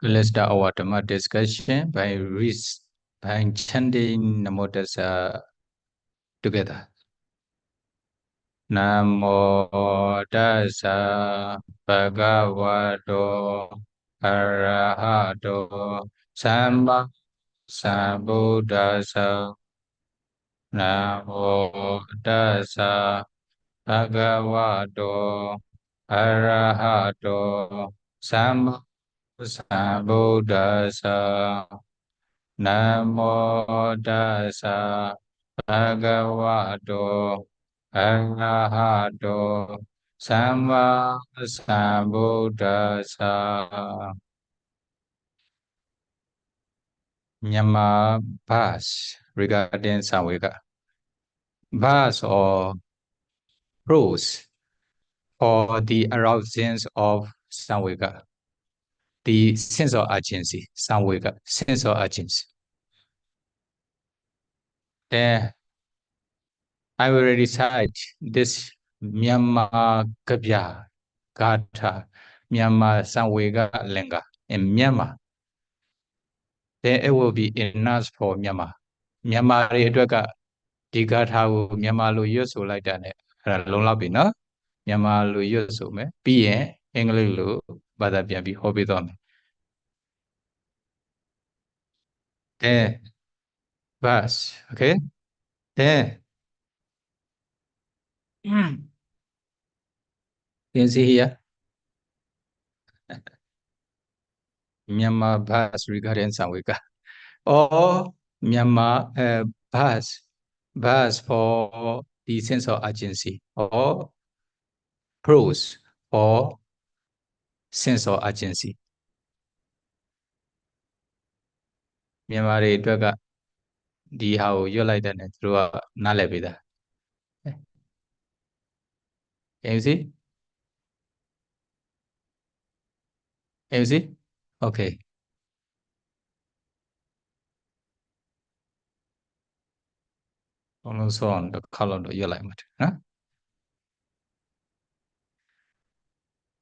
Let's start our Dhamma discussion by chanting Namo Tassa together. Namo Tassa Bhagavato Arahato Samma Sambuddhassa. Namo Tassa Bhagavato Arahato Samma Sambuddhassa. Namo Tassa Bhagavato Arahato Samma Sambuddhassa. Myanmar verse regarding Samvega. Verse or prose for the arousance of Samvega. The sense of urgency, Samvega, sense of urgency. Then I will recite this Myanmar Gabya Gatha, Myanmar Samvega Lenga in Myanmar. Then it will be enough for Myanmar. Myanmar Redwaka Digata Myanmar Lu Yusu like that. Long Labina, Myanmar Lu Yusu me, Bien, English Lu, Badabian be hobby dome. Then verse, okay? Then you can see here. Myanmar verse regarding Samvega. Or Myanmar verse for the sense of urgency, or prose for sense of urgency. Myanmar တွေအတွက်ကဒီဟာကိုရွတ်လိုက်တဲ့နဲ့သူတို့ကနားလည်ပြီသား Can you see? Can you see? Okay. Almost on the color တော့ရွတ်လိုက်မှာနော်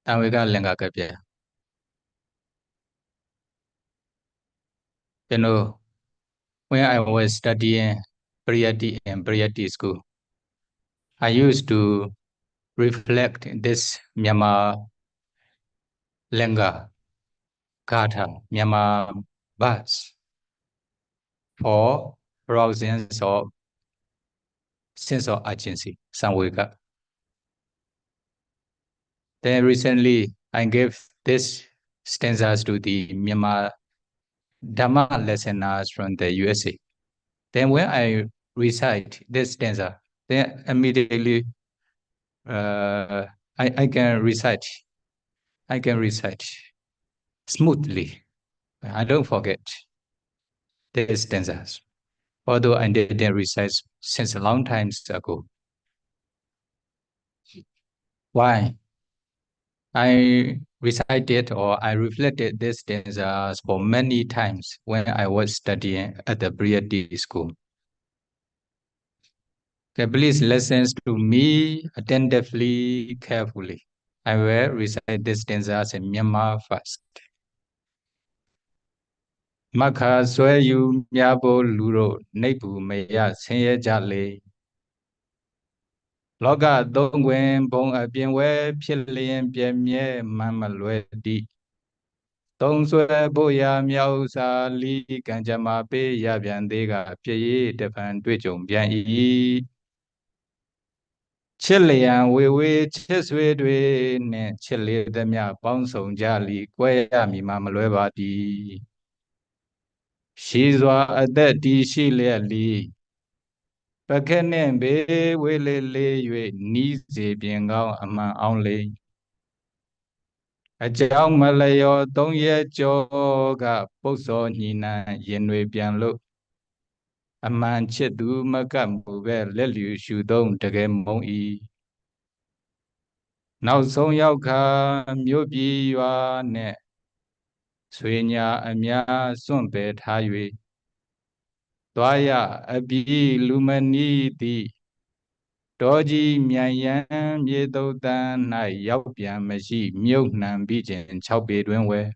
တံဝေကလင်္ကာကပြကျွန်တော် when I was studying Pariyatti in Pariyatti school, I used to reflect this Myanmar Lenga Gatha, Myanmar verse for presence of sense of urgency, Samvega. Then recently I gave this stanzas to the Myanmar Dhamma listeners from the USA. Then when I recite this stanza, then immediately I can recite smoothly. I don't forget these stanzas, although I didn't recite since a long time ago. Why? I recited or I reflected these stanzas for many times when I was studying at the Pariyatti school. Okay, please listen to me attentively, carefully. I will recite these stanzas in Myanmar first. Makha swe yu myabo luro neipu meya senye jale. Loga dongwen bong abyenwe philien pyemye mamalwe di. Tong swe boya myao sa li kanjama pe yabyan dega pye depan twechong byan yi. Chilean we chiswe dwe ne chile demya bong song jali kwe yami mamalwe ba di. Shizwa adet di shile li. Pakenen be wele le yue ni ze bien gao aman only. A jao malayo dong ye joga poso nina yenwe bien lo. A man chidu magam bube lelu shudong dege mong yi. Now song yao ka myobi yua ne. Suenya amya son be tayue. Tawya abi lumani di. Doji myayan myedo dan na yao bian mashi myok nan bi jen chao be duen we.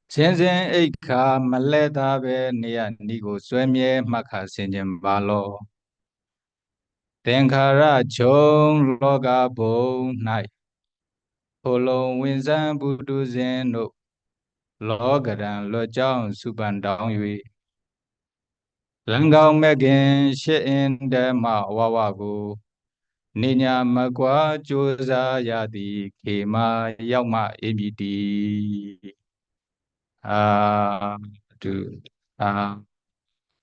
Sinsin Eka Maleta Be Nia Nigo Swemye Maka Sinjin Balo Tenkara Chong Loga Bo Nai Polo Winzan Budu Zeno Logadan Lojang Suban Dong Yui Langao Megan Shit in the Ma Wawago Ninya Magua Joza Yadi Kema Yauma Ebiti do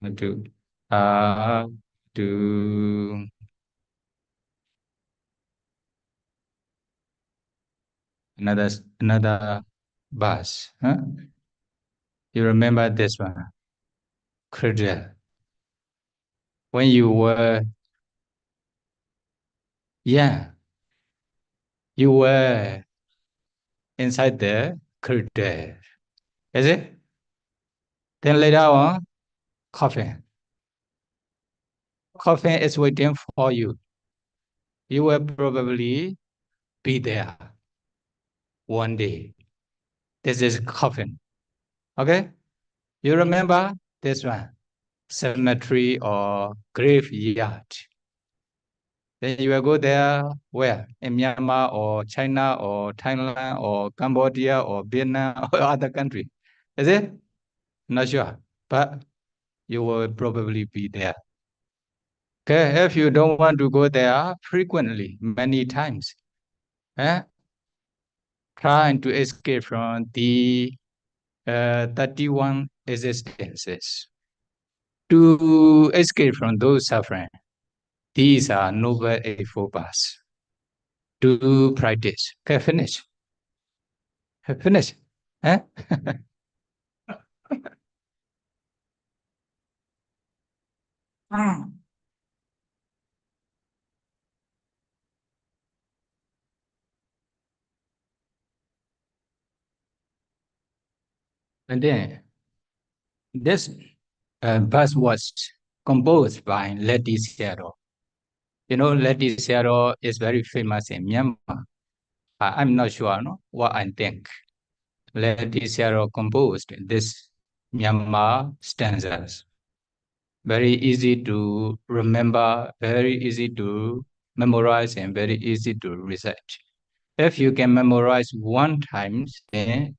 do do another bus, huh? You remember this one? Cradle. When you were, yeah, you were inside the cradle. Is it? Then later on, coffin. Coffin is waiting for you. You will probably be there one day. This is coffin. Okay? You remember this one? Cemetery or graveyard. Then you will go there where? In Myanmar or China or Thailand or Cambodia or Vietnam or other country. Is it? Not sure. But you will probably be there. Okay, if you don't want to go there frequently, many times, eh? Trying to escape from the 31 existences. To escape from those suffering, these are noble eightfold paths. To practice. Okay, finish. Finish. Eh? And then this verse was composed by Ledi Sayadaw. You know, Ledi Sayadaw is very famous in Myanmar. I'm not sure what I think. Ledi Sayadaw composed this Myanmar stanzas. Very easy to remember, very easy to memorize, and very easy to recite. If you can memorize one time, then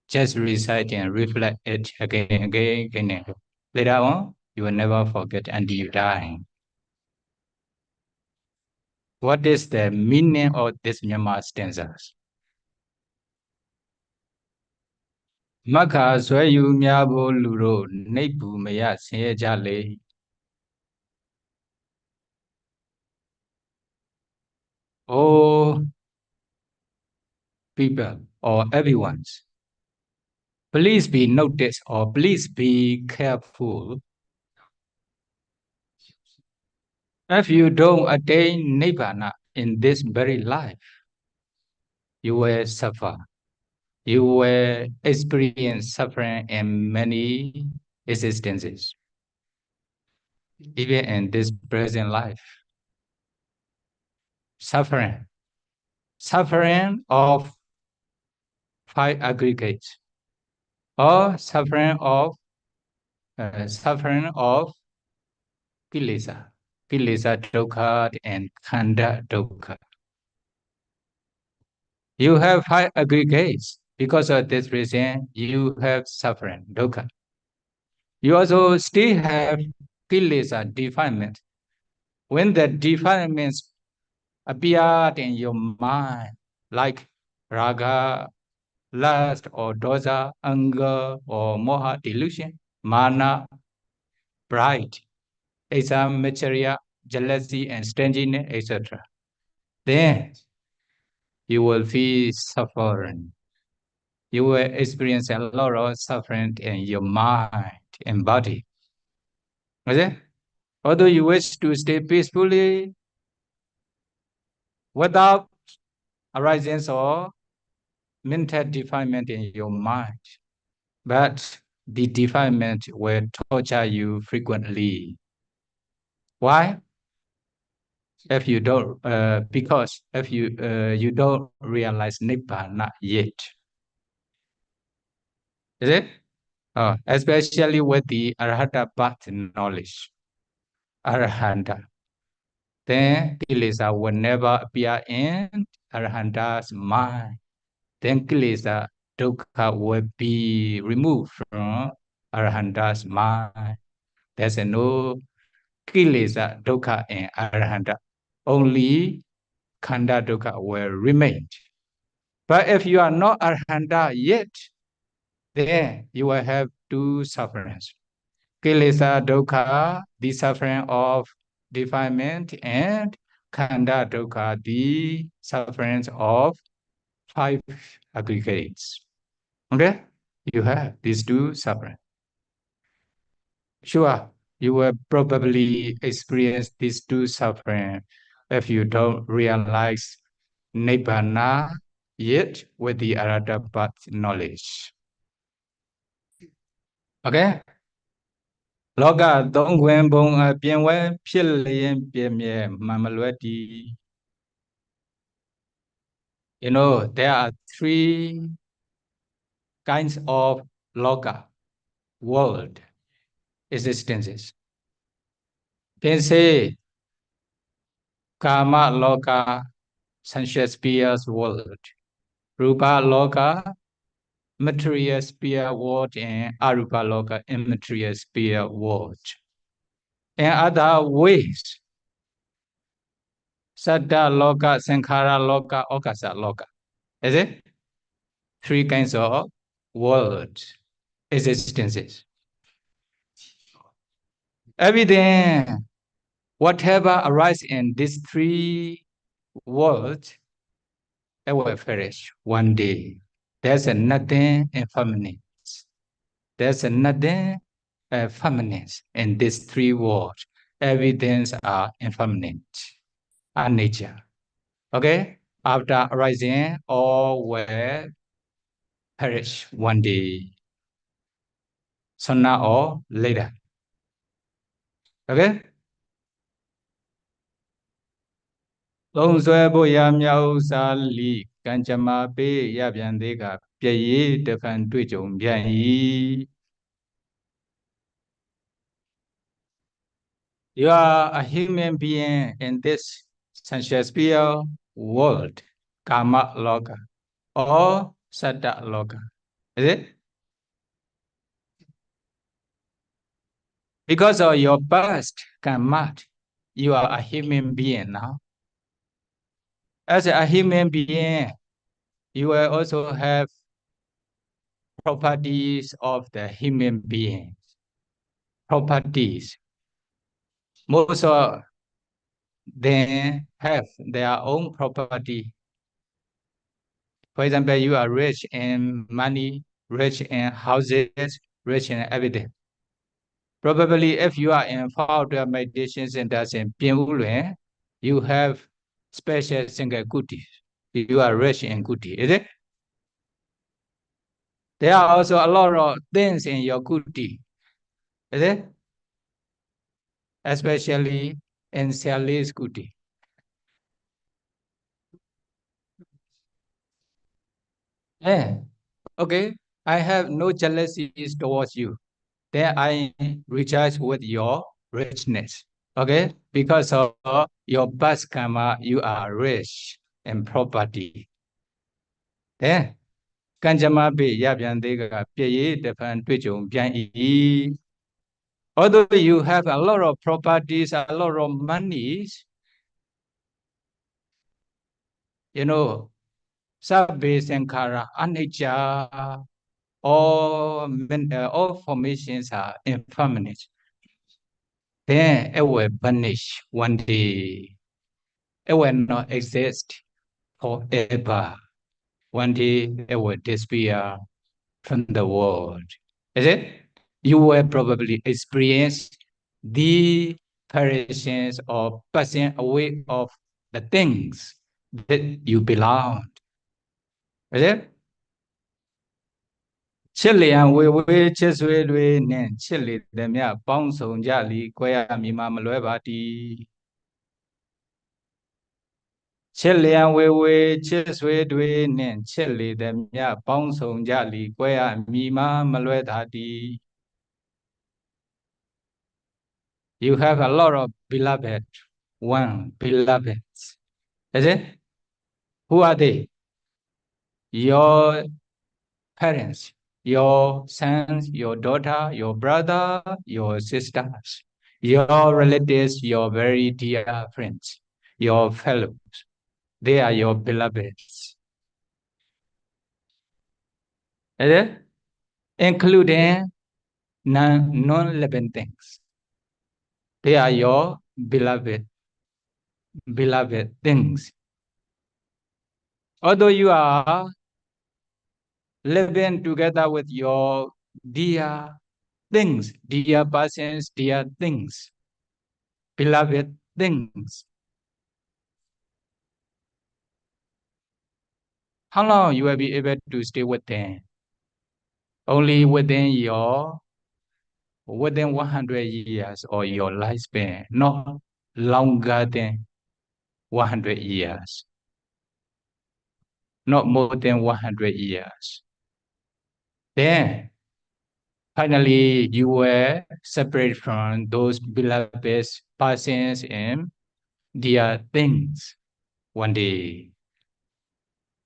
just recite and reflect it again, again, again. Later on, you will never forget until you die. What is the meaning of this Myanmar stanzas? Maka swayu myabo luro neibu maya jale. Oh, people or everyone's. Please be noticed or please be careful. If you don't attain Nibbāna in this very life, you will suffer. You will experience suffering in many existences, even in this present life. Suffering. Suffering of five aggregates, or suffering of kilesa, kilesa dukkha and khanda dukkha. You have five aggregates. Because of this reason, you have suffering, dukkha. You also still have kilesa, defilement. When the defilements appear in your mind, like raga, lust or dosa, anger or moha, delusion, mana, pride, examachariya, jealousy and stinginess, etc. Then you will feel suffering. You will experience a lot of suffering in your mind and body. Okay? Although you wish to stay peacefully without arising or mental defilement in your mind, but the defilement will torture you frequently. Why? If you don't, because if you don't realize Nibbāna yet, Is it? Especially with the Arhata path knowledge. Arhanta. Then Kilesa will never appear in Arhanta's mind. Then Kilesa dukkha will be removed from Arhanta's mind. There's no Kilesa dukkha in Arhanta. Only Khanda dukkha will remain. But if you are not Arhanta yet, then you will have two sufferings. Kilesa dukkha, the suffering of defilement, and Khanda dukkha, the sufferings of five aggregates. Okay? You have these two sufferings. Sure, you will probably experience these two sufferings if you don't realize Nibbāna yet with the Arhata path knowledge. Okay? လောကသုံးခွင်ပုံအပြင်ဝဲဖြစ်လျင်ပြည့်မြဲမှန်မလွဲတည် You know, there are three kinds of loka, world existences. Can say Kama loka, sensual spheres world, Rupa loka, material sphere world, and Arupa loka, immaterial sphere world. In other ways, Saddha loka, Sankhara loka, Okasa loka. Is it? Three kinds of world existences. Everything, whatever arises in these three worlds, it will perish one day. There's nothing impermanent. There's nothing permanent in these three worlds. Everything's are impermanent, are nature. Okay? After arising, all will perish one day, sooner or later. Okay? သုံးဆွဲဖို့ရမြောက်ဥစ္စာလီကံကြမ္မာပေးရပြန်သေးကပြည့်ရည်တဖန်တွေ့ကြုံပြန်၏ You are a human being in this sensual sphere world, Kama loka, or Saddha loka. Is it? Because of your past karma, you are a human being now. As a human being, you will also have properties of the human being. Properties. Most of them have their own property. For example, you are rich in money, rich in houses, rich in everything. Probably if you are in Phap meditation centers in Lwin, you have special single kuti. You are rich in kuti, is it? There are also a lot of things in your kuti, is it? Especially in Sila's kuti. Yeah. Okay, I have no jealousies towards you. Then I rejoice with your richness. Okay, because of your past karma, you are rich in property. Then, kanjama be yabyandega pye defan twitchung pian yi. Although you have a lot of properties, a lot of monies, you know, sabbe sankhara anicca, all formations are impermanent. Then it will vanish one day. It will not exist forever. One day it will disappear from the world. Is it? You will probably experience the perishes or passing away of the things that you belong. Is it? ချစ်လျံဝေဝေချစ်ဆွေတွေနဲ့ချစ်လေသည်မြပေါင်းစုံကြလီကိုရမိမမလွဲပါတီ Chilean we chiswe dwe nin chili them ya bouncing jali quea mima maluetati. You have a lot of beloved, one beloveds. Is it? Who are they? Your parents, your sons, your daughter, your brother, your sisters, your relatives, your very dear friends, your fellows. They are your beloveds. Is it? Including non-living things. They are your beloved things. Although you are living together with your dear things, dear persons, dear things, beloved things. How long you will be able to stay with them? Only within 100 years or your lifespan, not longer than 100 years, not more than 100 years. Then, finally, you will separate from those beloved persons and dear things one day.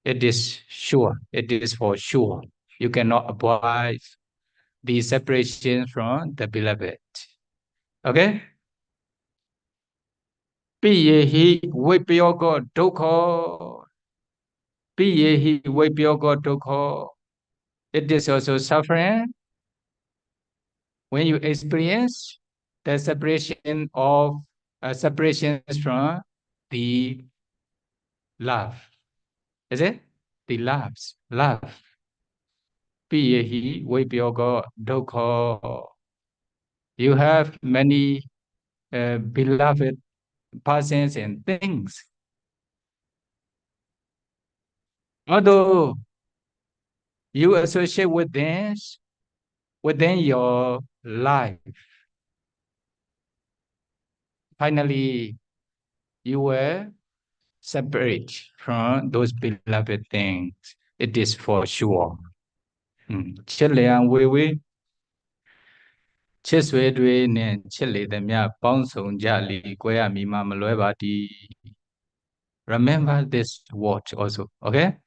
It is sure, it is for sure. You cannot avoid the separation from the beloved. Okay? Piyehi vipyogo dukkha. Piyehi vipyogo dukkha. It is also suffering when you experience the separation of separations from the love. Is it? The loves. Love. Piyehi vipyogo dukkha. You have many beloved persons and things. Although you associate with this within your life, finally you will separate from those beloved things. It is for sure. Chilean we chiswe dwe nin chile the mya bouncing jali quea mima maluebati. Remember this word also, okay?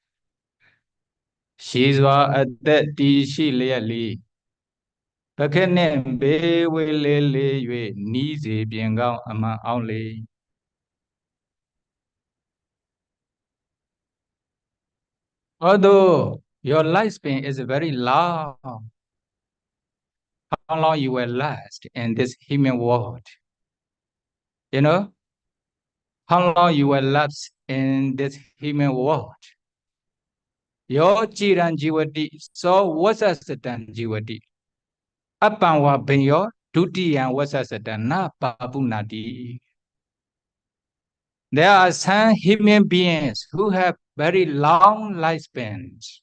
She's at that she li. Although your lifespan is very long, how long you will last in this human world? You know, how long you will last in this human world? Your ciraṁ jivati, so whatsasatam jivati? Apanwa binyo, dutiyan whatsasatam na babunati. There are some human beings who have very long lifespans.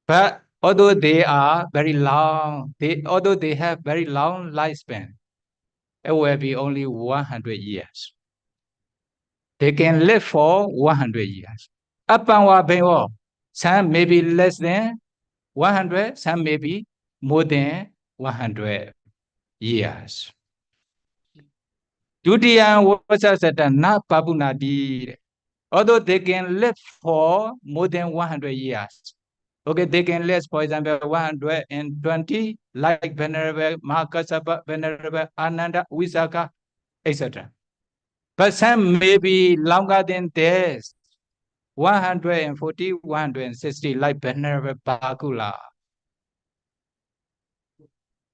But although they are very long, although they have very long lifespan, it will be only 100 years. They can live for 100 years. Apanwa benwo, some may be less than 100, some may be more than 100 years. Dutiyan wasasata na babunadi. Although they can live for more than 100 years. Okay, they can live, for example, 120, like Venerable Kassapa, Venerable Ananda, Visaka, etc. But some may be longer than this, 140, 160, like Venerable Bhakula.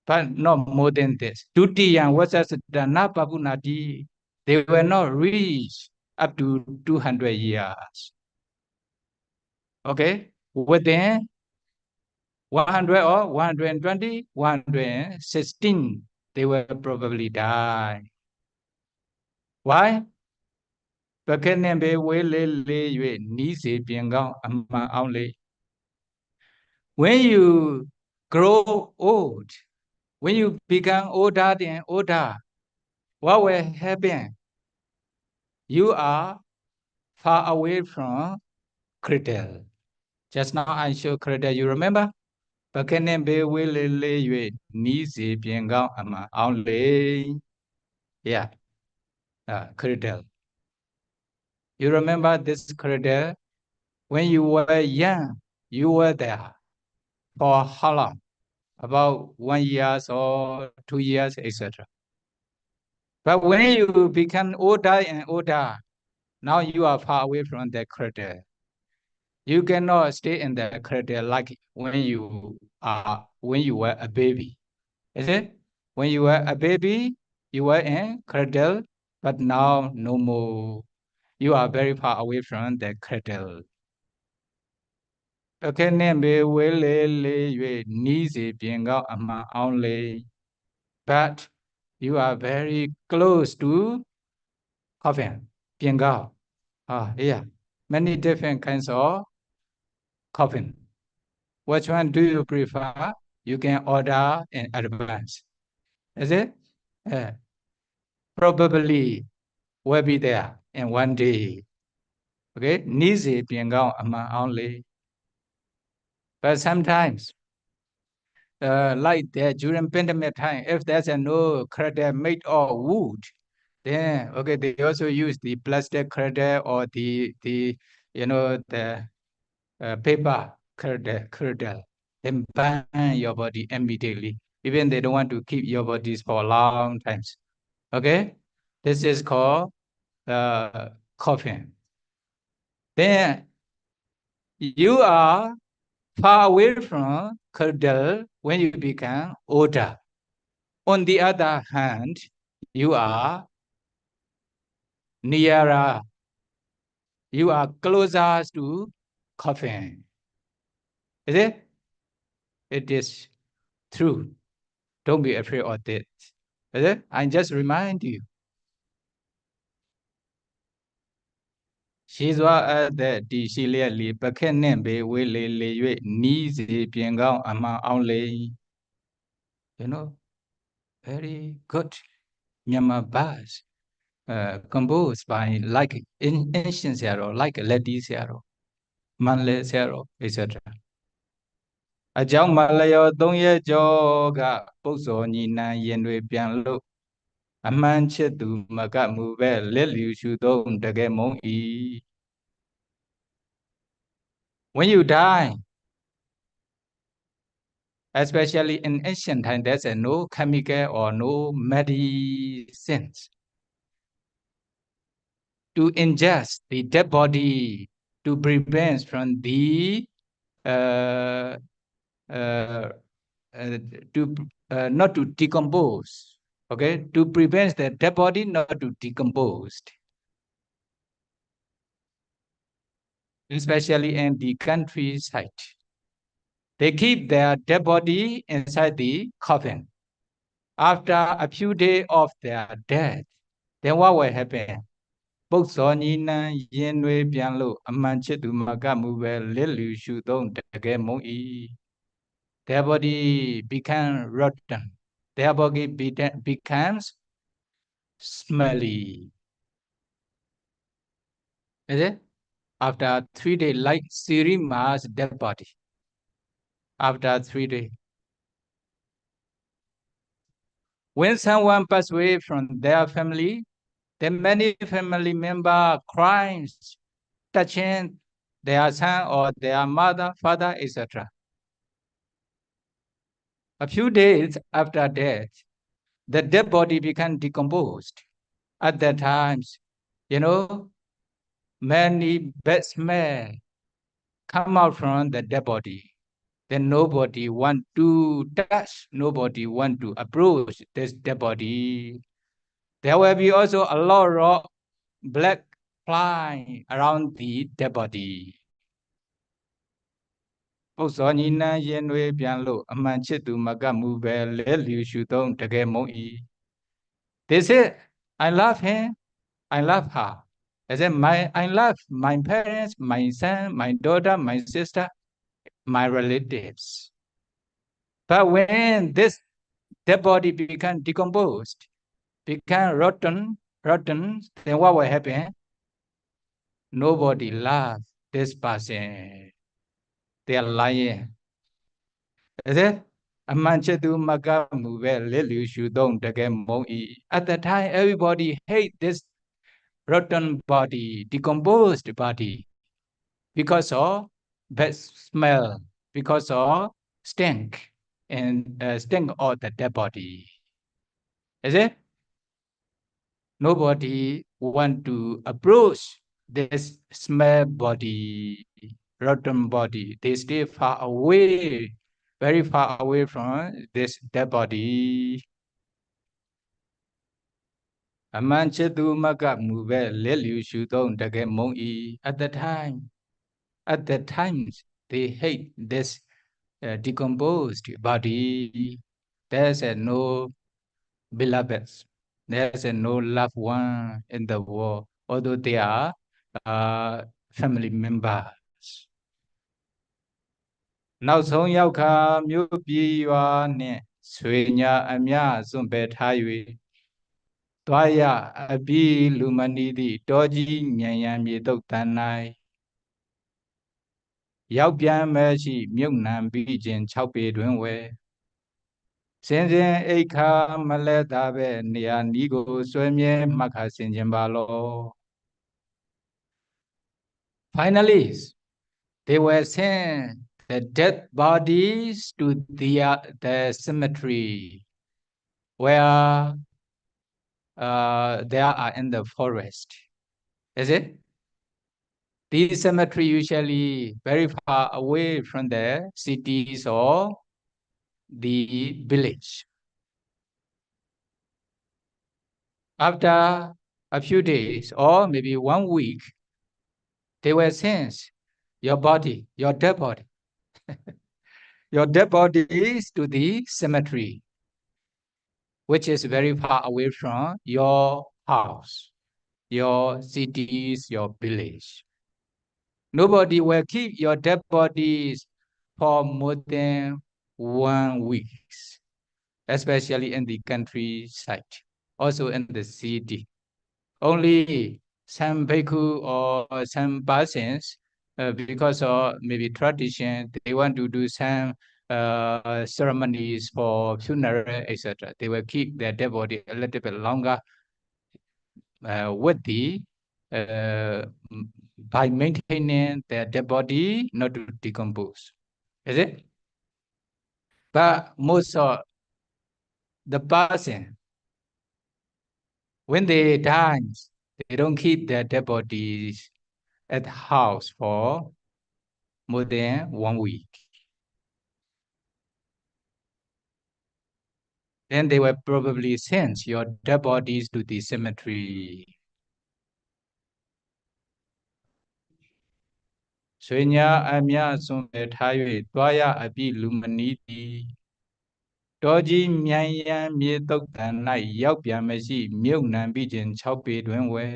But not more than this. Dutiyan Vasasatana Babunati, they will not reach up to 200 years. Okay, within 100 or 120, 116, they will probably die. Why? When you grow old, when you become older and older, what will happen? You are far away from cradle. Just now I showed cradle, you remember? Pakene be will lay nizi piangao ama only. Yeah, cradle. You remember this cradle? When you were young, you were there. For how long? About 1 year or 2 years, etc. But when you become older and older, now you are far away from the cradle. You cannot stay in the cradle like when you were a baby. Is it? When you were a baby, you were in cradle, but now no more. You are very far away from the cradle. Okay, name be will nizi piangao ama only. But you are very close to coffin, piangao. Yeah, many different kinds of coffin. Which one do you prefer? You can order in advance. Is it? Probably will be there in 1 day. Okay, nizi piangao ama only. But sometimes, like that during pandemic time, if there's no cradle made of wood, then okay, they also use the plastic cradle or the the paper cradle. Then burn your body immediately. Even they don't want to keep your bodies for long times. Okay, this is called coffin. Then you are far away from cradle when you become older. On the other hand, you are nearer. You are closer to coffin. Is it? It is true. Don't be afraid of it. Is it? I just remind you. She's what the Sila li Bakenen be will lay knees piangao ama only. You know, very good Myanmar bars. Composed by like ancient Sayadaw, like Ledi Sayadaw, Manle Sayadaw, etc. အကြောင်းမလျော3ရက်ကျော်ကပုပ်စောညီနံရင်တွေပြန်လို့အမှန်ချစ်သူမကမှုပဲလက်လျူရှုသုံးတကယ်မုံဤ When you die, especially in ancient time, there's no chemical or no medicines to ingest the dead body to prevent from the uh, uh, to not to decompose. Okay, to prevent the dead body not to decompose, especially in the countryside. They keep their dead body inside the coffin. After a few days of their death, then what will happen? ပုပ်စောညီနံရင်တွေပြန်လို့အမှန်ချစ်သူမကမှုပဲလက်လူရှုသုံးတကယ်မုံဤ Their body becomes rotten. Their body becomes smelly. Is it? After 3 days, like Sirima's dead body. After 3 days. When someone passes away from their family, then many family members cries, touching their son or their mother, father, etc. A few days after death, the dead body becomes decomposed. At that times, you know, many bad smell come out from the dead body. Then nobody want to touch, nobody want to approach this dead body. There will be also a lot of black fly around the dead body. ပုပ်စောညီနံရင်တွေပြန်လို့အမှန်ချစ်သူမကမှုပဲလက်လျူရှုသုံးတကယ်မုံဤ They say, I love him, I love her. I said, I love my parents, my son, my daughter, my sister, my relatives. But when this dead body become decomposed, become rotten, then what will happen? nobody loves this person. They are lying. Is it? At the time, everybody hate this rotten body, decomposed body, because of bad smell, because of stink, and stink of the dead body. Is it? Nobody want to approach this small body, rotten body. They stay far away, very far away from this dead body. At the times, they hate this decomposed body. There's no beloveds. There's no loved one in the world, although they are family members. နောက်ဆုံးရောက်ခါမြို့ပြည်ရွာနှင့်ဆွေညာအမြစွန့်ပယ်ထား၍သွားရအပြီးလူမနီသည့်တောကြီးမြန်ရန်မြေတုတ်တန်၌ရောက်ပြန်မဲ့ရှိမြုပ်နှံပြီးခြင်း6ပေတွင်ဝဲစင်စဉ်အိခါမလဲတာပဲနေရာနီးကိုဆွဲမြဲမှတ်ခါဆင်ခြင်းပါလော Finally, they were sent the dead bodies to the cemetery where they are in the forest. Is it? These cemetery usually very far away from the cities or the village. After a few days or maybe 1 week, they were sent your body, your dead body, your dead bodies to the cemetery, which is very far away from your house, your cities, your village. Nobody will keep your dead bodies for more than 1 week, especially in the countryside, also in the city. Only some bhikkhu or some persons, because of maybe tradition, they want to do some ceremonies for funeral, etc. They will keep their dead body a little bit longer with the by maintaining their dead body not to decompose. Is it? But most of the person, when they die, they don't keep their dead bodies at the house for more than 1 week. Then they will probably send your dead bodies to the cemetery. ဆွေညာအမြစွန့်ပယ်ထား၍သွားရအပြီလူမနီးသည်တောကြီးမြန်ရန်မြေတုတ်တန်၌ရောက်ပြန်မရှိမြုပ်နှံပြီးခြင်း6ပေတွင်ဝဲ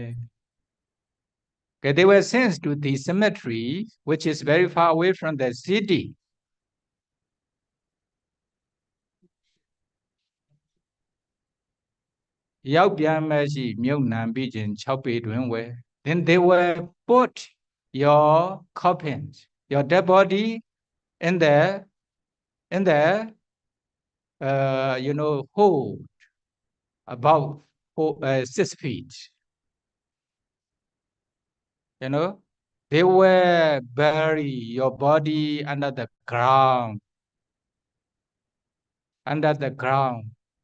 They were sent to the cemetery, which is very far away from the city. Then they will put your coffins, your dead body in the hole about 6 feet. They will bury your body under the ground,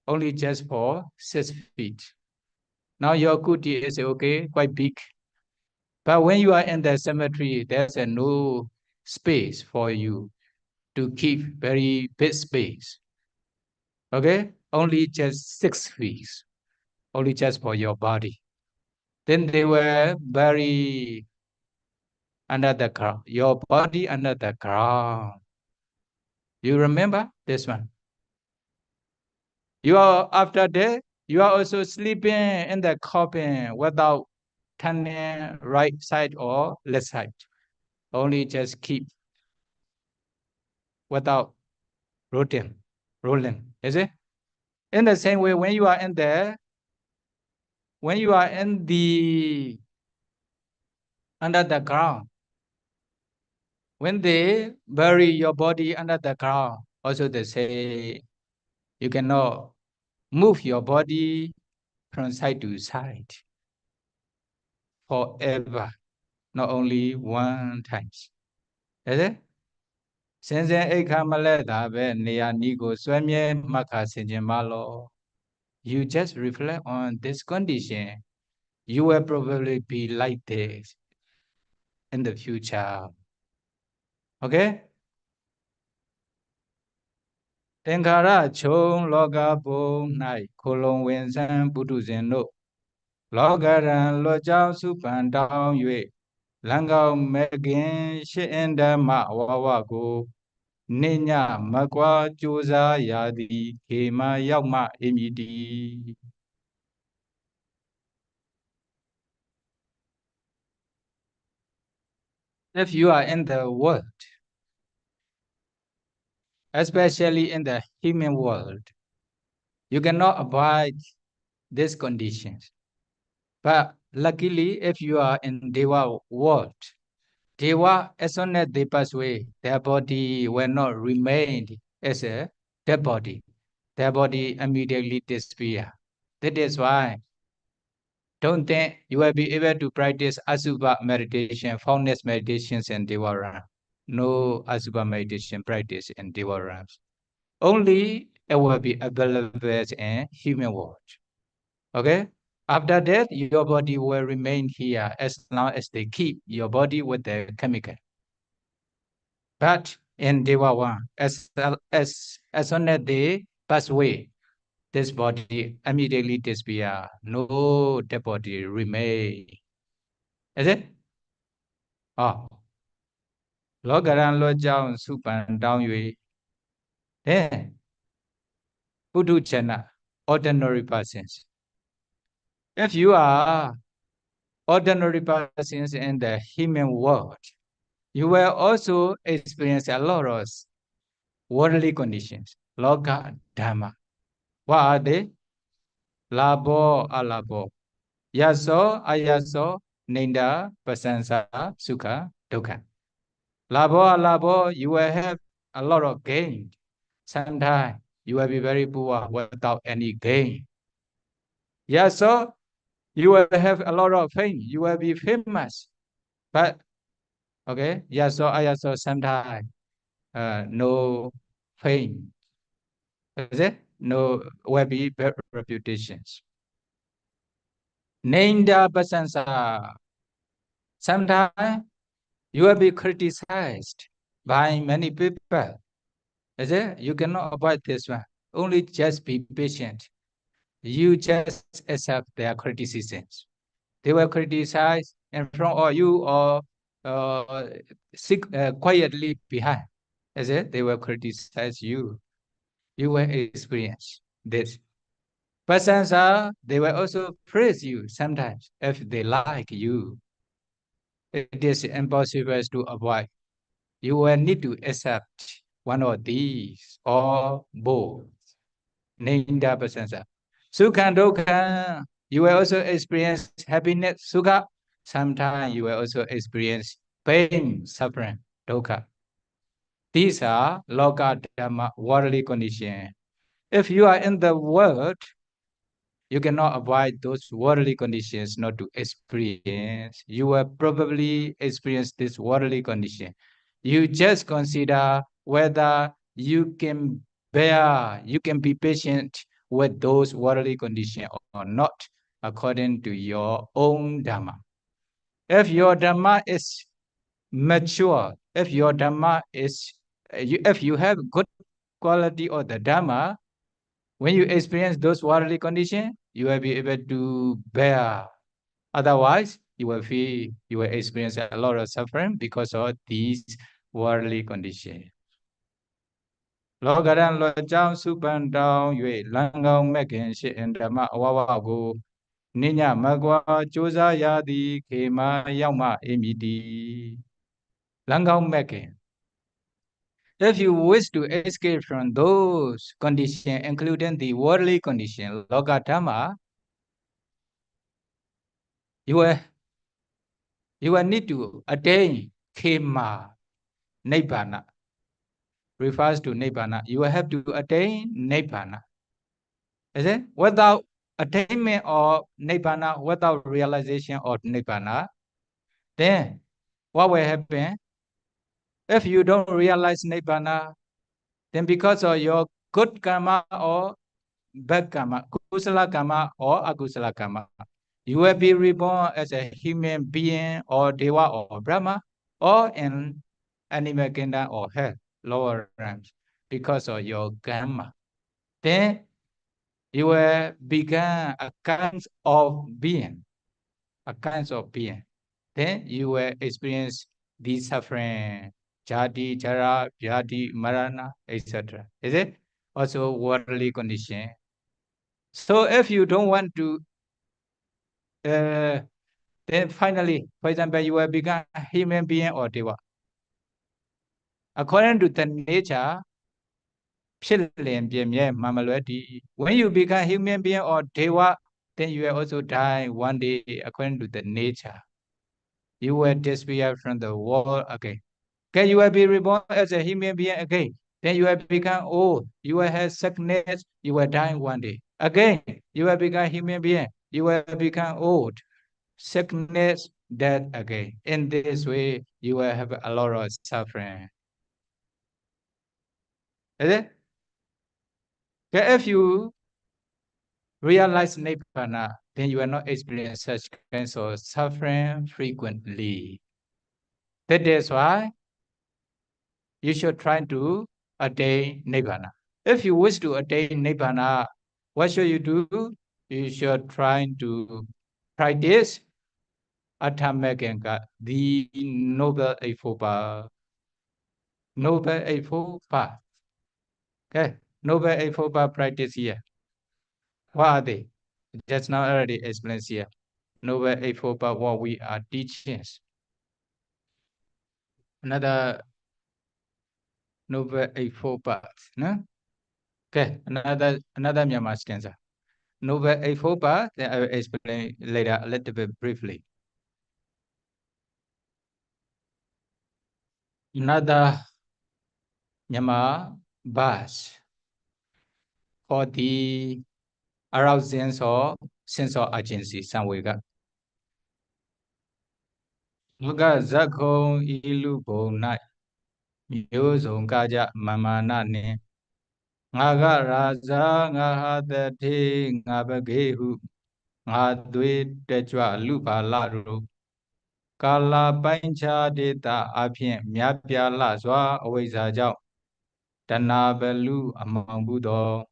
only just for 6 feet. Now your kuti is okay, quite big. But when you are in the cemetery, there's no space for you to keep very big space. Okay? Only just 6 feet, only just for your body. Then they will bury under the ground, your body under the ground. You remember this one? You are after that, you are also sleeping in the coffin without turning right side or left side. Only just keep without rolling. Is it? In the same way, when you are in the under the ground. When they bury your body under the ground, also they say you cannot move your body from side to side forever, not only one time. Is it? Since you just reflect on this condition, you will probably be like this in the future. Okay? Tenkara chung loga bo nai kolong wen san buddhu zen no loga ran lo jiao su pan dao yue langao megin shi enda ma wa go ni nya ma kwa chu za ya di ke ma yauk ma e mi di. If you are in the world, especially in the human world, you cannot avoid these conditions. But luckily, if you are in Deva world, Deva, as soon as they pass away, their body will not remain as a dead body. Their body immediately disappear. That is why don't think you will be able to practice Asubha meditation, formless meditations in Deva. No Asubha meditation practice in Deva. Only it will be available in human world. Okay? After that, your body will remain here as long as they keep your body with the chemical. But in Deva one, as soon as they pass away, this body immediately disappear. No dead body remain. Is it? Oh. Logaran lo jiao supan down yue. Then Buddhu Chana, ordinary persons. If you are ordinary persons in the human world, you will also experience a lot of worldly conditions. Loka Dhamma. What are they? Labo alabo. Yaso ayaso ninda pasansa sukha dukkha. Labo alabo, you will have a lot of gain. Sometimes you will be very poor without any gain. Yaso, you will have a lot of fame. You will be famous. But okay, yaso ayaso sometimes no fame. Is it? No will be bad reputations. Ninda pasansa. Sometimes you will be criticized by many people. Is it? You cannot avoid this one. Only just be patient. You just accept their criticisms. They will criticize in front of you or quietly behind. Is it? They will criticize you. You will experience this. Persons they will also praise you sometimes if they like you. It is impossible to avoid. You will need to accept one of these or both. Ninda pasansa. Sukha dukkha. You will also experience happiness, sukha. Sometimes you will also experience pain, suffering, dukkha. These are loka dhamma, worldly conditions. If you are in the world, you cannot avoid those worldly conditions not to experience. You will probably experience this worldly condition. You just consider whether you can bear, you can be patient with those worldly conditions or not, according to your own Dhamma. If your Dhamma is mature, if your Dhamma is, if you have good quality of the Dhamma, when you experience those worldly conditions, you will be able to bear. Otherwise, you will feel, you will experience a lot of suffering because of these worldly conditions. Logaran lo jiao supan dao yue langao mekin shi in Dhamma awawa go ninya magwa choza ya di ke ma yauk ma emiti. Langao mekin. If you wish to escape from those conditions, including the worldly condition, loka dhamma, you will You will need to attain Khmer, Nibbāna. Refers to Nibbāna. You will have to attain Nibbāna. Is it? Without attainment of Nibbāna, without realization of Nibbāna, then what will happen? If you don't realize Nibbāna, then because of your good karma or bad karma, kusala karma or akusala karma, you will be reborn as a human being or deva or brahma or in animal kingdom or hell, lower realms, because of your karma. Then you will become a kind of being, a kind of being. Then you will experience these suffering, jati, jara, vyadi, marana, etc. Is it? Also worldly condition. So if you don't want to, then finally, for example, you will become a human being or deva. According to the nature, when you become human being or deva, then you will also die one day according to the nature. You will disappear from the world again. Okay, you will be reborn as a human being again. Then you will become old. You will have sickness. You will die one day. Again, you will become human being. You will become old. Sickness, death again. In this way, you will have a lot of suffering. Is it? Okay, if you realize Nibbāna, then you will not experience such kinds of suffering frequently. That is why you should try to attain Nibbāna. If you wish to attain Nibbāna, what should you do? You should try to practice Athamaganga, the Noble Eightfold Path. Noble Eightfold Path. Okay, Noble Eightfold Path practice here. What are they? Just now already explained here. Noble Eightfold Path, what we are teaching. Another Noble Eightfold Path. No? Okay, another Myanmar stanza. Noble Eightfold Path, then I will explain later a little bit briefly. Another Myanmar verse for the arousing or sense of urgency, Samvega. Muga Zakho Ilu Bonai Myozong Kaja Mamana Ne Ngaga Raza Ngahadati Ngabagehu Ngadwe Tejwa Lupa Laro Kala Pancha Deta Apien Myapya La Zwa Aweza Jau Dana Belu Among Buddha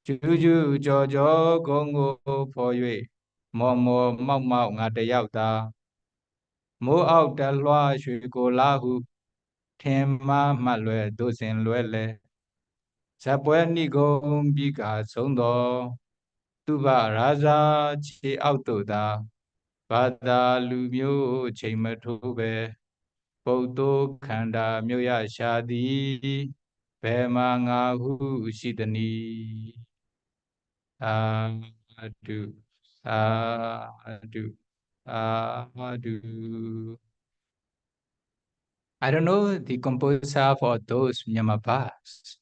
Juju Jojo Gongo for you Momo Mau Ngà Tayao Ta Mo Out Da Lwa Shui Ko La Hu Thiên Ma Ma Lue Do Sin Lue Le Sapwe Ni Gong Bi Ka Song Do Tu Ba Raza Chi Out To Da Ba Da Lu Myo Chai Ma Thu Be Bௌ Tô Khanda Myo Ya Sha Di Be Ma Nga Hu Shi Ta Ni Sādhu, Sādhu, Sādhu. I don't know the composer for those Myanmar bars.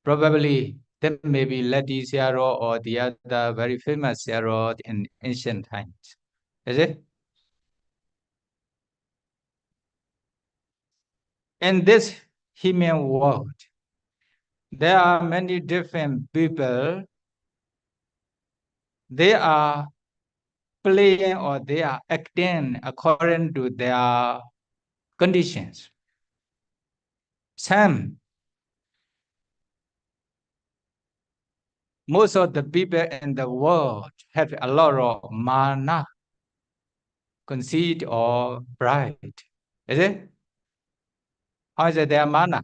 Probably there may be Ledi Sayadaw or the other very famous Sayadaw in ancient times. Is it? In this human world, there are many different people. They are playing or they are acting according to their conditions. Most of the people in the world have a lot of mana, conceit or pride. Is it? How is it their mana?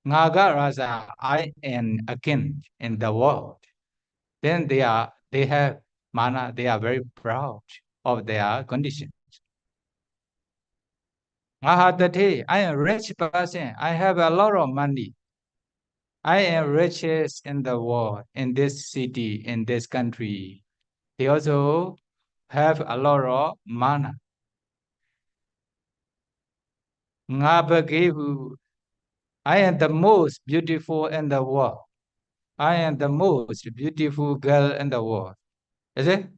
Ñāṇagavesaka, I am a king in the world. Then they have mana, they are very proud of their condition. Mahadati, I am a rich person, I have a lot of money. I am richest in the world, in this city, in this country. They also have a lot of mana. Ngābhagehu, I am the most beautiful in the world. I am the most beautiful girl in the world. Is it?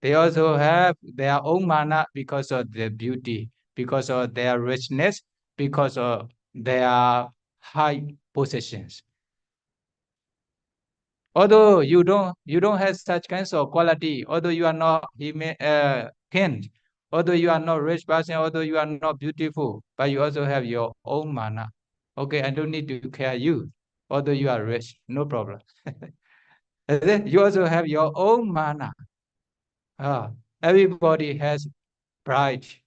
They also have their own mana because of their beauty, because of their richness, because of their high possessions. Although you don't have such kinds of quality, although you are not kin, although you are not rich person, although you are not beautiful, but you also have your own mana. Okay, I don't need to care you, although you are rich, no problem. You also have your own mana. Everybody has bright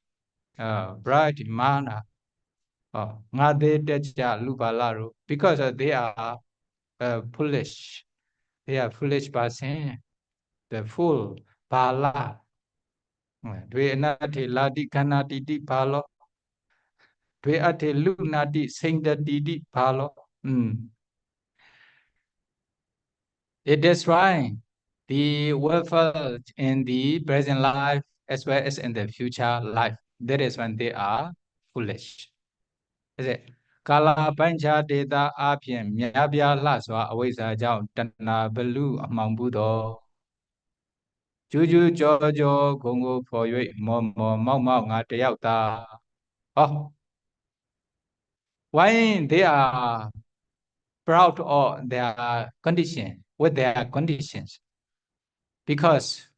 mana. Because they are foolish. They are foolish person. The fool, pala. Dwe anati ladi kanati palo. Dwe ate lunati singdati palo. It destroys the welfare in the present life as well as in the future life. That is when they are foolish. Is it? Kala pancha data apien myabya laswa awisa jaw tana belu among Buddha. Juju Jojo Gongo for you Mau Ngata Yauta. Oh, why they are proud of their condition, with their conditions? Because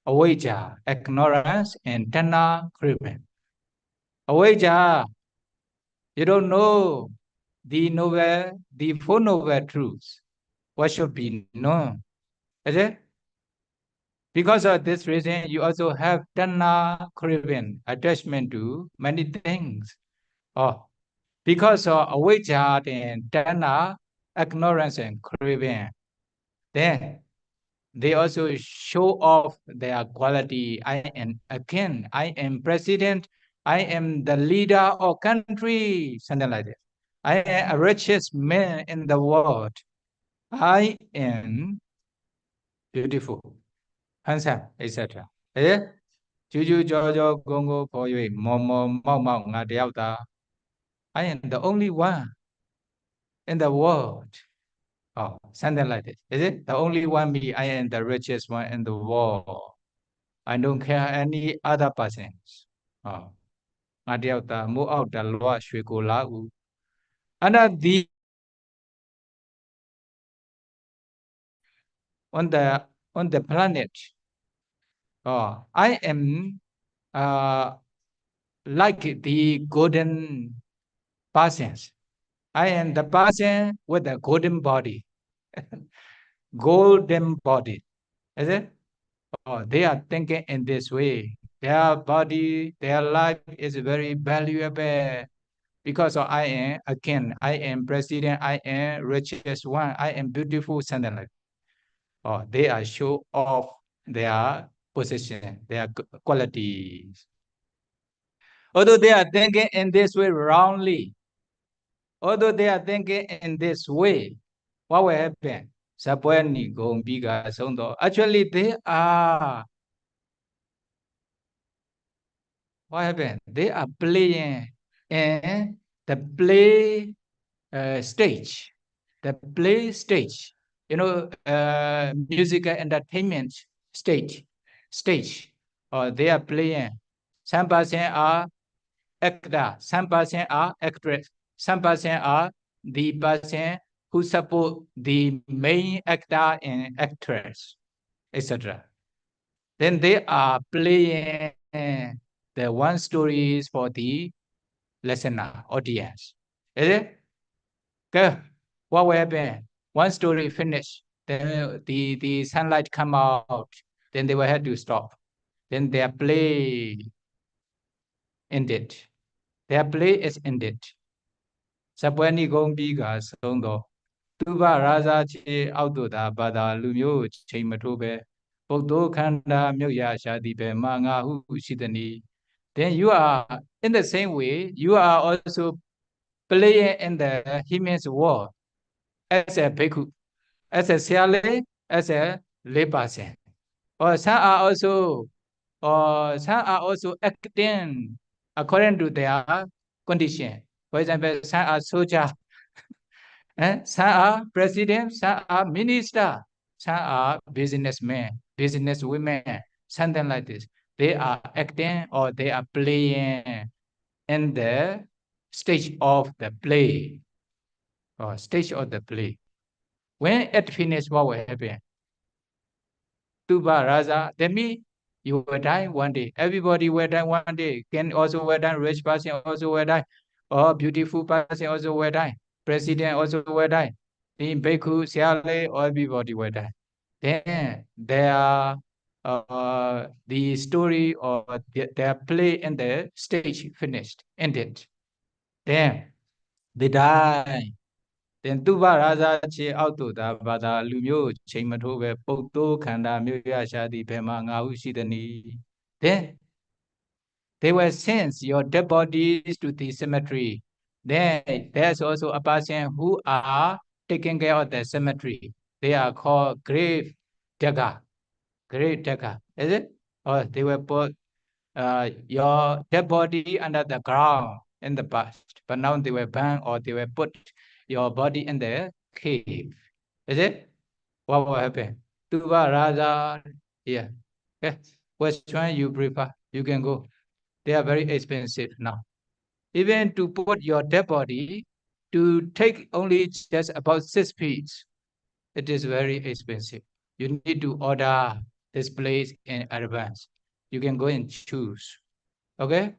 awaja, ignorance, and tana kriven. Awaja, you don't know the novel, the four novel truths. What should be known? Is it? Because of this reason, you also have tana kriven, attachment to many things. Oh, because of avijja and tana, ignorance and craving, then they also show off their quality. I am a king, I am president, I am the leader of country, something like that. I am a richest man in the world. I am beautiful, handsome, etc. Eh? Juju Jojo Gongo for you, Momo Mau Ngadiauta. I am the only one in the world. Oh, something like this. Is it? The only one me, I am the richest one in the world. I don't care any other persons. Oh. Ngadiauta mu out the loa shwikola u. Under the on the planet. Oh, I am like the golden persons. I am the person with the golden body. Golden body. Is it? Oh, they are thinking in this way. Their body, their life is very valuable because of I am a king, I am president, I am richest one, I am beautiful, something like that. Oh, they are show off their position, their qualities. Although they are thinking in this way wrongly, although they are thinking in this way, what will happen? Actually, they are. What happened? They are playing in the play stage. The play stage. Musical entertainment stage. Or they are playing. Some person are actor, some person are actress, some person are the person who support the main actor and actress, etc. Then they are playing the one stories for the listener audience. Is it? Okay. What will happen? One story finish, then the sunlight come out, then they will have to stop. Then their play ended. Their play is ended. Sapwani gombiga sondo. Tuba raza che autoda bada lumyo chaimatobe. Bogdo kanda myoya shadibe manga hu shidani. Then you are in the same way, you are also playing in the human's world as a bhikkhu, as a siale, as a layperson. Or some are also acting according to their condition. For example, some are soldier, some are president, some are minister, some are businessmen, businesswomen, something like this. They are acting or they are playing in the stage of the play or stage of the play. When it finishes, what will happen? Tuba Raza, that means you will die one day. Everybody will die one day. Can also will die. Rich person also will die. Or beautiful person also will die. President also will die. In Bhikkhu, Siale, everybody will die. Then there are the story or their play in the stage finished, ended. Then they die. Then Tuba Raza Che Auto da Bada Lumio Chimatobe Poto Kanda Muya Shadi Pema Ngaushidani. Then they will send your dead bodies to the cemetery. Then there's also a person who are taking care of the cemetery. They are called grave digger. Grave digger. Is it? Or they will put your dead body under the ground in the past. But now they will burn or they will put your body in the cave. Is it? What will happen? Tuba Raja. Yeah. Okay. Which one you prefer? You can go. They are very expensive now. Even to put your dead body, to take only just about 6 feet, it is very expensive. You need to order this place in advance. You can go and choose. Okay?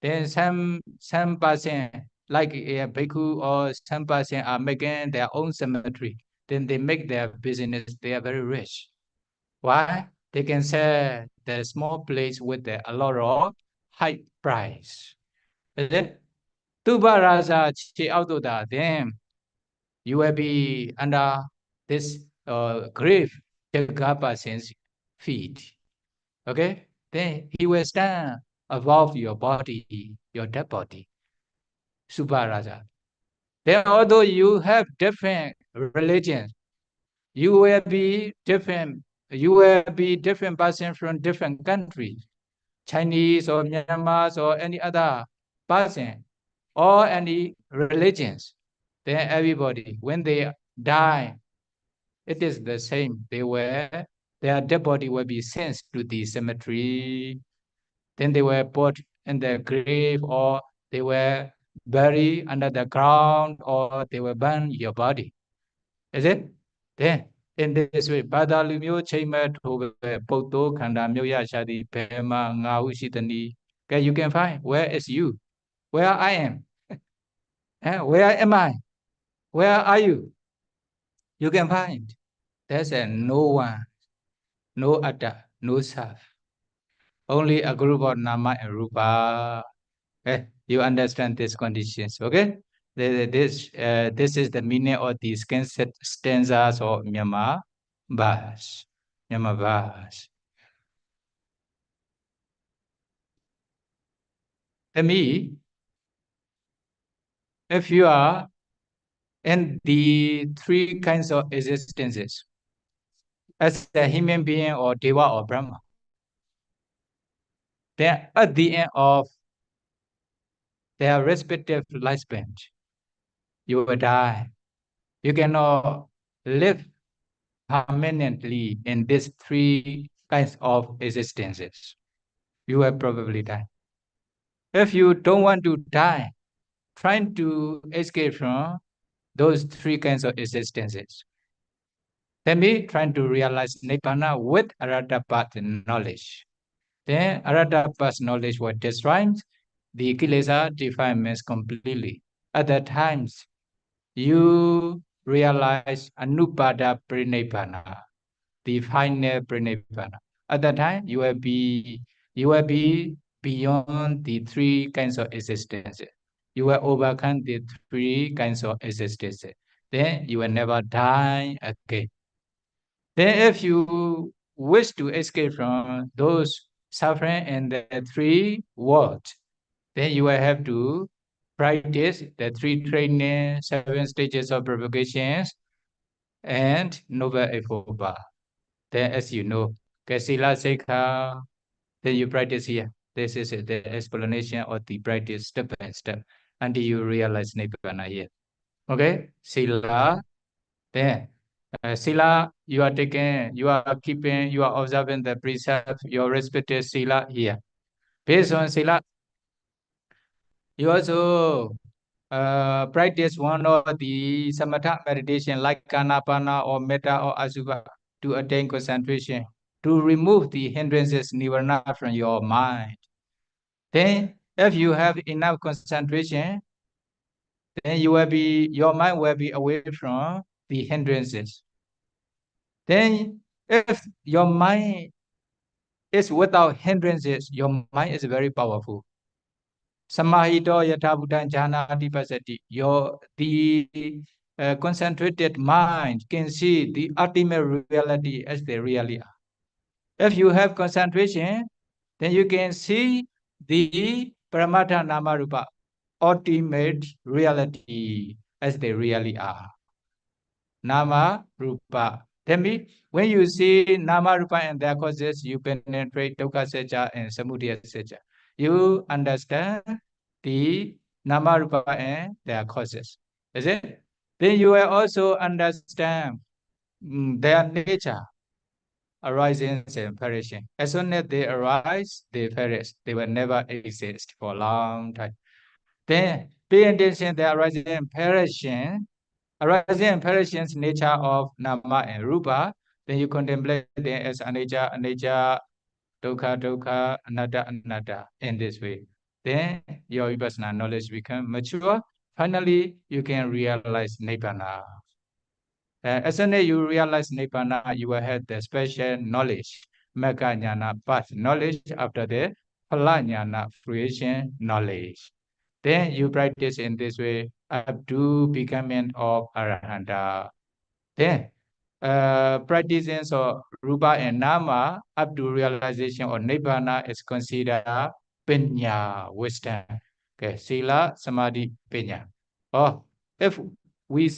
Then some person like a bhikkhu or some person are making their own cemetery. Then they make their business. They are very rich. Why? They can sell the small place with a lot of high price. Is it? Tuba rasa chi autoda. Then you will be under this grave person's feet. Okay? Then he will stand above your body, your dead body. Subharaja. Then although you have different religions, you will be different person from different countries, Chinese or Myanmar or any other person or any religions. Then everybody, when they die, it is the same. Their dead body will be sent to the cemetery. Then they were put in the grave or they were buried under the ground or they will burn your body. Is it? Then in this way, Bada Lumyo Chaimat Poto Kanda Myoya Shadi Pema Ngaushitani. Okay, you can find where is you? Where I am? Where am I? Where are you? You can find. There's a no one, no other, no self. Only a group of Nama and Rupa. Okay? You understand these conditions, okay? This is the meaning of these stanzas of Myanmar verse. Myanmar verse. To me, if you are in the 3 kinds of existences, as a human being or Deva or Brahma, then at the end of their respective lifespan, you will die. You cannot live permanently in these 3 kinds of existences. You will probably die. If you don't want to die, trying to escape from those 3 kinds of existences, then be trying to realize Nibbāna with Aratapat knowledge. Then Aratapat knowledge will destroy the Kilesa defilements completely. At that times, you realize Anupada Prinibbāna, the final Prinibbāna. At that time, you will be beyond the 3 kinds of existence. You will overcome the 3 kinds of existence. Then you will never die again. Then if you wish to escape from those suffering in the 3 worlds, then you will have to practice the 3 training, 7 stages of propagations, and Noble Eightfold Path. Then as you know, Sila Sekha, then you practice here. This is the explanation or the practice step by step until you realize Nibbāna here. Okay, Sila. Then, Sila, you are taking, you are keeping, you are observing the precept, your respected Sila here. Based on Sila, you also practice one of the Samatha meditation like Kanapana or Metta or Asubha to attain concentration, to remove the hindrances, Nibbāna from your mind. Then, if you have enough concentration, then your mind will be away from the hindrances. Then, if your mind is without hindrances, your mind is very powerful. Samahito yatha buddhaṃ jhanāti pasati. The concentrated mind can see the ultimate reality as they really are. If you have concentration, then you can see the Paramatha Namarupa, ultimate reality as they really are. Nama Rupa. That means when you see Nama Rupa and their causes, you penetrate Dukkha Secca and Samudaya Secca. You understand the Nama Rupa and their causes. Is it? Then you will also understand their nature, arising and perishing. As soon as they arise, they perish. They will never exist for a long time. Then pay attention to their arising and perishing. Arising and perishing's nature of Nama and Rupa, then you contemplate them as anicca, anicca, dukkha, dukkha, anatta, anatta, in this way. Then your Vipassana knowledge becomes mature. Finally, you can realize Nibbāna. As soon as you realize Nibbāna, you will have the special knowledge, Magga Ñāṇa path knowledge after the Phala Ñāṇa fruition knowledge. Then you practice in this way up to becoming of Arahanta. Then practicing so Rupa and Nama up to realization of Nibbāna is considered Piññā, wisdom. Okay, Sila, Samadhi, Piññā. Oh, if we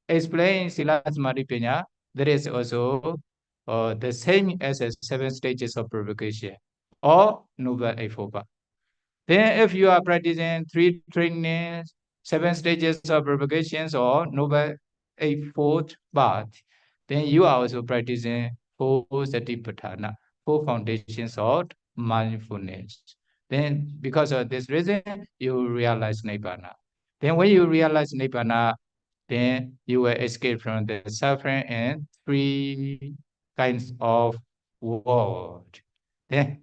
explain Sila, Samadhi, Piññā, there is also the same as the 7 stages of purification or Noble Eightfold Path. Then if you are practicing 3 trainings, 7 stages of purifications or Noble Eightfold Path, then you are also practicing 4 Satipatthana, 4 foundations of mindfulness. Then because of this reason, you realize Nibbāna. Then when you realize Nibbāna, then you will escape from the suffering and 3 kinds of world. Then,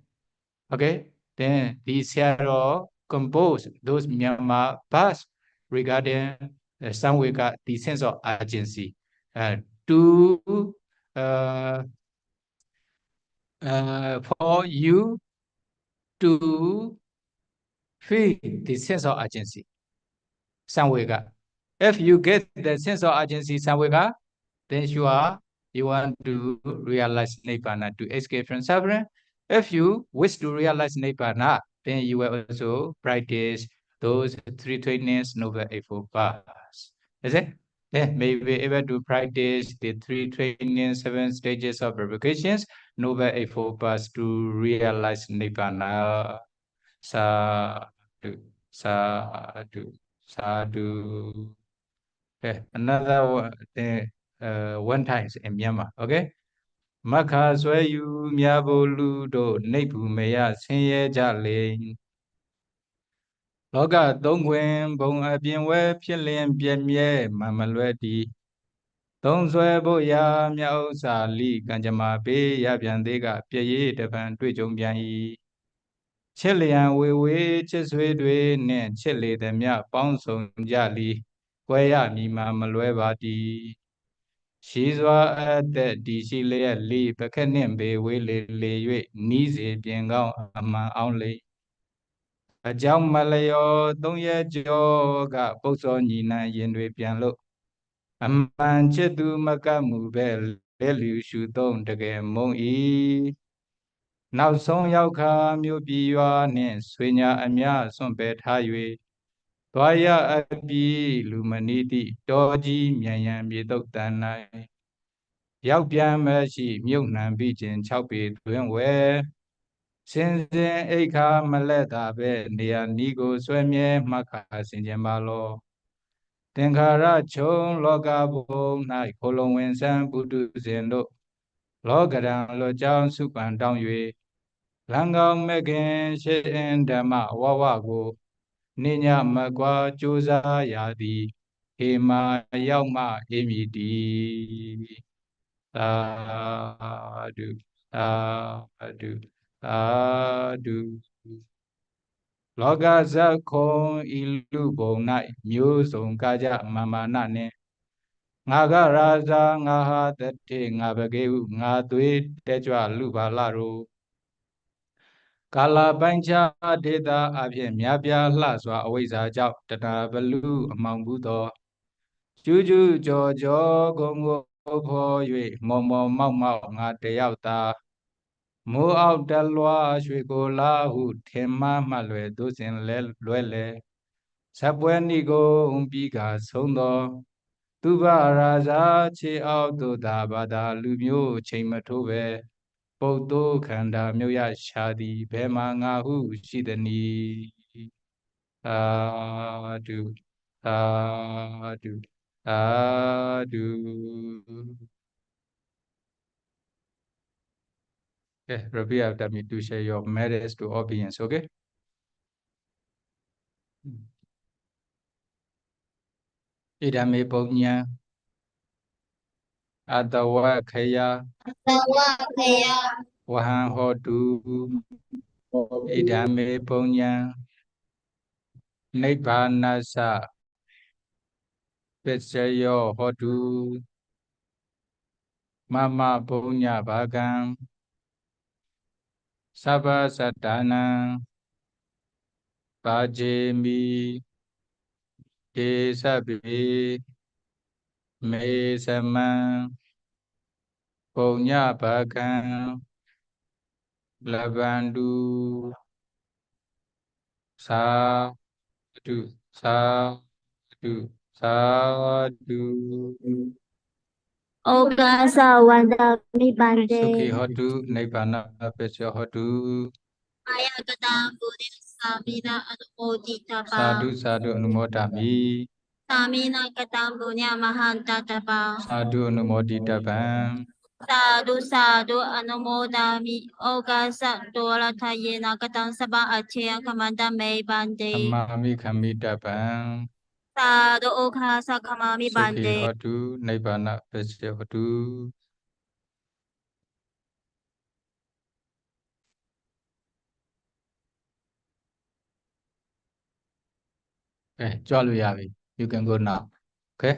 okay, then the Sayadaw compose those Myanmar verse regarding Samvega, the sense of urgency, to for you to feel the sense of urgency, Samvega. If you get the sense of urgency, Samvega, then you want to realize Nibbāna, to escape from suffering. If you wish to realize Nibbāna, then you will also practice those 3 trainings, Noble Eightfold Paths. Is it? Then may be able to practice the 3 trainings, 7 stages of purifications, Noble Eightfold Paths to realize Nibbāna. Sadhu, sadhu, sadhu. Okay, another one time in Myanmar. Okay. Makha sway you myabolu do neibu meya sinye jale. Loga dongwen bong abien we pielen bien mie mamalwedi. Dong sway bo ya myao sa li kanjama be ya bian dega pye depan tui jong bian yi. ချစ်လျံဝေဝေချစ်ဆွေတွေနှင့်ချစ်လေသည်မြပေါင်းစုံကြလီကွဲရမည်မှာမလွဲပါတည်းရှိစွာအသက်ဒီရှိလျက်လီပခက်နှင့်ဘေဝေးလေလေ၍နီးစေပြင်ကောင်းအမှန်အောင်လေအကြောင်းမလျောသုံးရကြောကပုတ်စောညီနံရင်တွေပြန်လို့အမှန်ချစ်သူမကပ်မှုပဲလက်လူရှုသုံးတကယ်မုံဤနောက်ဆုံးရောက်ခါမြို့ပြည်ရွာနှင့်ဆွေညာအများစွန့်ပယ်ထား၍သွားရအပြီးလူမနီးသည့်တောကြီးမြန်ရန်မြေတုတ်တန်၌ရောက်ပြန်မရှိမြုပ်နှံပြီးခြင်း6ပေတွင်ဝဲ Sin sin eka maleta be neya nigo swemye maka sinjambalo. Tenkara chung loka bong nai kolong wensan budu zendo. Lokaran lo jang supan dang yue. Langao mekin shin dhamma wawa go. Ninya magwa chuza yadi. Hema yauma emidi. Sādhu, sādhu, sādhu. Loka zakon ilu bong nai myo song kaja mamana ne. Ngā raza ngā ha tate ngā bagehu ngā tue tejwa lupa laro. Kala bancha deta abhyen myapya hla swa awaiza chok tata balu amang buddha. Chu cho cho gong go pho yue mo mau ngā te yau ta. Mo ao ta lwa shwe ko la hu thiên ma ma lue do sin lue le. Sapwe ni go umpi ka song do. Tu ba ra za che ao do da ba da lu myo chain ma tho be. Bௌ do khanda myo ya sha di be ma ngā hu shi de ni. Sādhu, sādhu, sādhu. Okay, repeat after me to share your merits to audience, okay? Idame punya atawa khaya wahan hotu idame punya Nibbāna sa Pitsayo hotu mama punya bhagam Sabha sadhana Bhajemi Kesabi Me sama Punya bhagam Labandu Sādhu, sādhu, sādhu. Ogasa wanda mi bande. Sukhi hotu Nibbāna Pesya hotu. Maya gadam buddhi samina anumodita Sādhu, sādhu anumodami. Samina gadam bunya mahanta tapa. Sādhu anumodita bam. Sādhu sādhu anumodami. Ogasa dolatayena gadam sabah achyang kamanda me bande. Amami kamita bam. Sādhu ogasa kamami Sukhi bande. hotu Nibbāna Pesya hotu. Okay, ကြွလို့ရပြီ. You can go now. Okay?